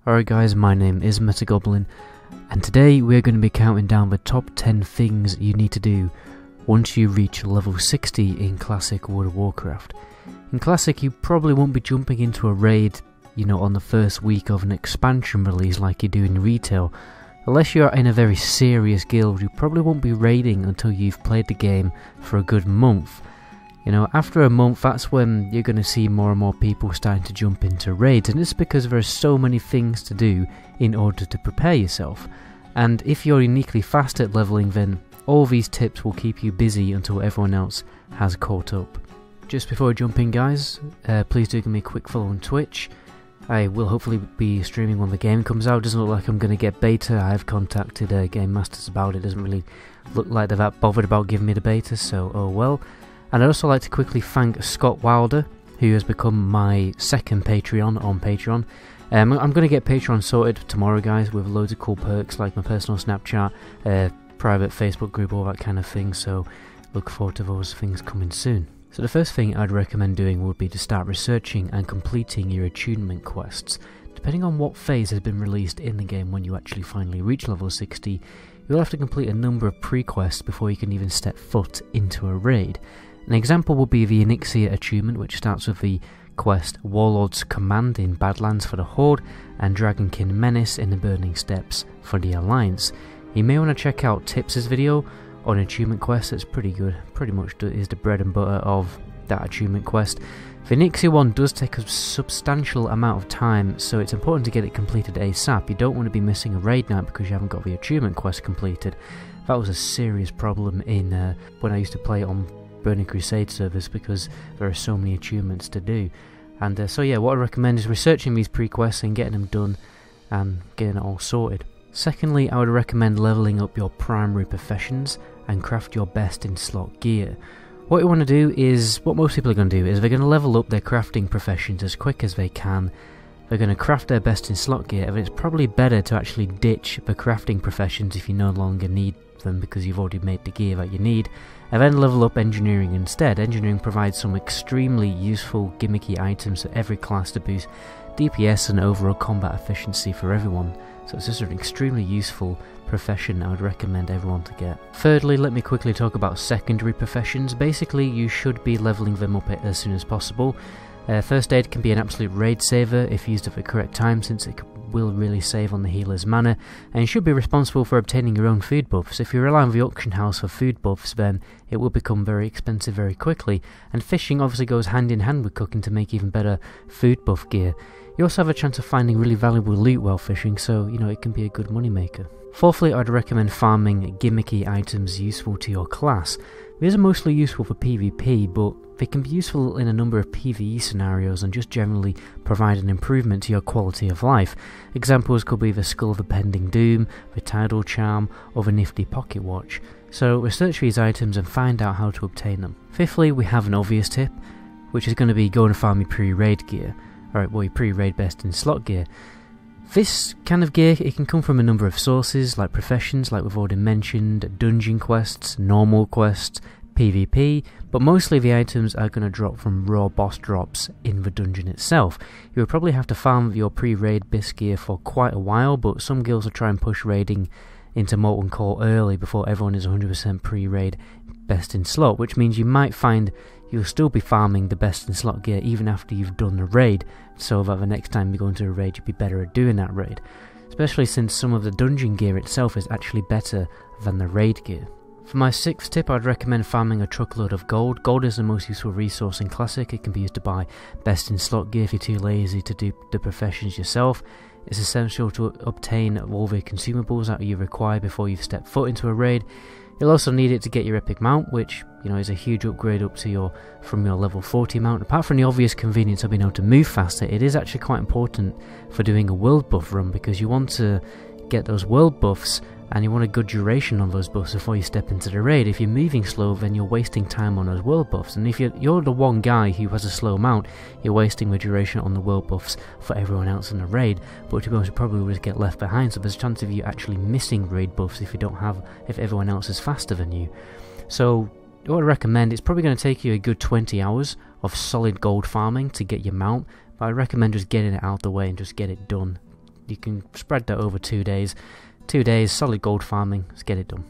Alright guys, my name is Metagoblin, and today we're going to be counting down the top 10 things you need to do once you reach level 60 in Classic World of Warcraft. In Classic you probably won't be jumping into a raid, on the first week of an expansion release like you do in retail. Unless you're in a very serious guild, you probably won't be raiding until you've played the game for a good month. After a month, that's when you're going to see more and more people starting to jump into raids, and it's because there are so many things to do in order to prepare yourself. And if you're uniquely fast at leveling, then all these tips will keep you busy until everyone else has caught up. Just before I jump in guys, please do give me a quick follow on Twitch. I will hopefully be streaming when the game comes out. It doesn't look like I'm going to get beta. I have contacted Game Masters about it. Doesn't really look like they're that bothered about giving me the beta, so oh well. And I'd also like to quickly thank Scott Wilder, who has become my second Patreon on Patreon. I'm going to get Patreon sorted tomorrow guys, with loads of cool perks like my personal Snapchat, private Facebook group, all that kind of thing, so look forward to those things coming soon. So the first thing I'd recommend doing would be to start researching and completing your attunement quests. Depending on what phase has been released in the game when you actually finally reach level 60, you'll have to complete a number of pre-quests before you can even step foot into a raid. An example would be the Onyxia attunement, which starts with the quest Warlord's Command in Badlands for the Horde and Dragonkin Menace in the Burning Steppes for the Alliance. You may want to check out Tips' video on attunement quest. It's pretty good, pretty much is the bread and butter of that attunement quest. The Onyxia one does take a substantial amount of time, so it's important to get it completed ASAP. You don't want to be missing a raid night because you haven't got the attunement quest completed. That was a serious problem in when I used to play on Burning Crusade servers because there are so many achievements to do. And so yeah, what I recommend is researching these pre-quests and getting them done and getting it all sorted. Secondly, I would recommend leveling up your primary professions and craft your best in slot gear. What you want to do is, what most people are going to do is they're going to level up their crafting professions as quick as they can. They're going to craft their best in slot gear, and it's probably better to actually ditch the crafting professions if you no longer need them because you've already made the gear that you need, and then level up engineering instead. Engineering provides some extremely useful gimmicky items for every class to boost DPS and overall combat efficiency for everyone, so it's just an extremely useful profession I would recommend everyone to get. Thirdly, let me quickly talk about secondary professions. Basically you should be leveling them up as soon as possible. First aid can be an absolute raid saver if used at the correct time, since it will really save on the healer's mana, and you should be responsible for obtaining your own food buffs. If you rely on the auction house for food buffs, then it will become very expensive very quickly, and fishing obviously goes hand in hand with cooking to make even better food buff gear. You also have a chance of finding really valuable loot while fishing, so it can be a good money maker. Fourthly, I'd recommend farming gimmicky items useful to your class. These are mostly useful for PvP, but they can be useful in a number of PvE scenarios and just generally provide an improvement to your quality of life. Examples could be the Skull of the Pending Doom, the Tidal Charm, or the nifty pocket watch. So research these items and find out how to obtain them. Fifthly, we have an obvious tip, which is going to be go and farm your pre-raid gear. Alright, well, your pre-raid best in slot gear. This kind of gear, it can come from a number of sources, like professions, like we've already mentioned, dungeon quests, normal quests, PvP, but mostly the items are going to drop from raw boss drops in the dungeon itself. You will probably have to farm your pre-raid best gear for quite a while, but some guilds will try and push raiding into Molten Core early before everyone is 100% pre-raid best in slot, which means you might find you'll still be farming the best in slot gear even after you've done the raid, so that the next time you go into a raid you'll be better at doing that raid, especially since some of the dungeon gear itself is actually better than the raid gear. For my sixth tip, I'd recommend farming a truckload of gold. Gold is the most useful resource in Classic. It can be used to buy best in slot gear if you're too lazy to do the professions yourself. It's essential to obtain all the consumables that you require before you've stepped foot into a raid. You'll also need it to get your epic mount, which is a huge upgrade up to from your level 40 mount. Apart from the obvious convenience of being able to move faster, it is actually quite important for doing a world buff run, because you want to get those world buffs and you want a good duration on those buffs before you step into the raid. If you're moving slow, then you're wasting time on those world buffs, and if you're the one guy who has a slow mount, you're wasting the duration on the world buffs for everyone else in the raid. But to be honest, you probably will just get left behind, so there's a chance of you actually missing raid buffs if everyone else is faster than you. So what I recommend, it's probably going to take you a good 20 hours of solid gold farming to get your mount, but I recommend just getting it out of the way and just get it done you can spread that over 2 days. 2 days, solid gold farming, let's get it done.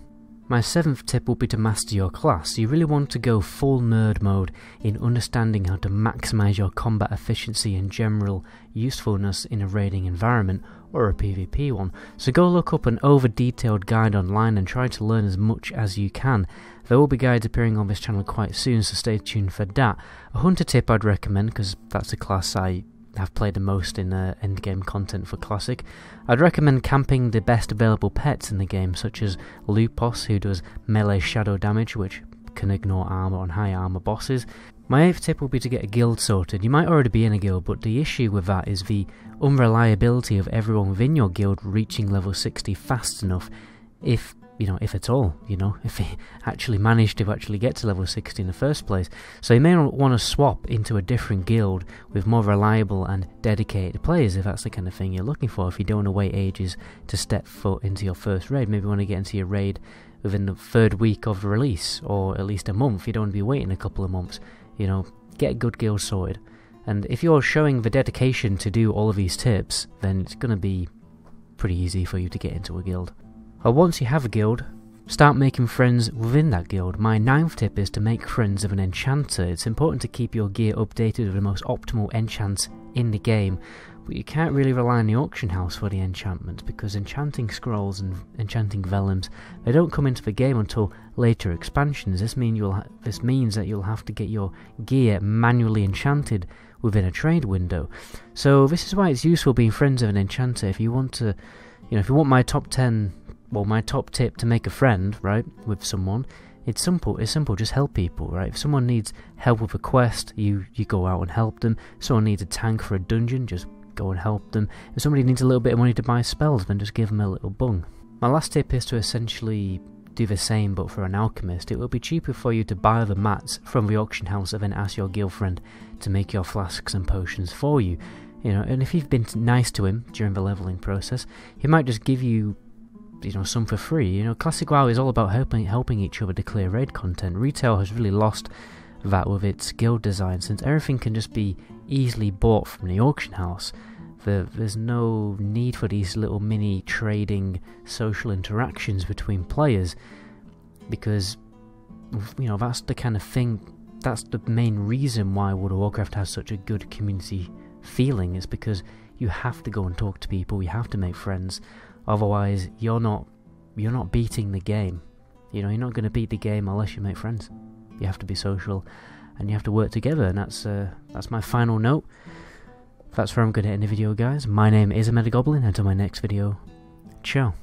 My 7th tip will be to master your class. You really want to go full nerd mode in understanding how to maximise your combat efficiency and general usefulness in a raiding environment or a PvP one. So go look up an over-detailed guide online and try to learn as much as you can. There will be guides appearing on this channel quite soon, so stay tuned for that. A hunter tip I'd recommend, because that's the class I have played the most in endgame content for Classic. I'd recommend camping the best available pets in the game, such as Lupos, who does melee shadow damage, which can ignore armor on high armor bosses. My 8th tip will be to get a guild sorted. You might already be in a guild, but the issue with that is the unreliability of everyone within your guild reaching level 60 fast enough, if at all, if they actually managed to get to level 60 in the first place. So you may want to swap into a different guild with more reliable and dedicated players if that's the kind of thing you're looking for. If you don't want to wait ages to step foot into your first raid, maybe you want to get into your raid within the 3rd week of release, or at least a month. You don't want to be waiting a couple of months. Get a good guild sorted. And if you're showing the dedication to do all of these tips, then it's going to be pretty easy for you to get into a guild. Once you have a guild, start making friends within that guild. My 9th tip is to make friends of an enchanter. It's important to keep your gear updated with the most optimal enchants in the game, but you can't really rely on the auction house for the enchantments, because enchanting scrolls and enchanting vellums, they don't come into the game until later expansions. This means that you'll have to get your gear manually enchanted within a trade window. So this is why it's useful being friends of an enchanter. If you want to, if you want my top tip to make a friend, right, with someone, it's simple, just help people, right? If someone needs help with a quest, you go out and help them. If someone needs a tank for a dungeon, just go and help them. If somebody needs a little bit of money to buy spells, then just give them a little bung. My last tip is to essentially do the same, but for an alchemist. It will be cheaper for you to buy the mats from the auction house and then ask your guild friend to make your flasks and potions for you. And if you've been nice to him during the leveling process, he might just give you some for free. Classic WoW is all about helping each other to clear raid content. Retail has really lost that with its guild design, since everything can just be easily bought from the auction house. There's no need for these little mini trading social interactions between players, because that's the kind of thing, that's the main reason why World of Warcraft has such a good community feeling, is because you have to go and talk to people, you have to make friends. Otherwise, you're not beating the game. You're not going to beat the game unless you make friends. You have to be social, and you have to work together. And that's my final note. That's where I'm going to end the video, guys. My name is Goblin. Until my next video, ciao.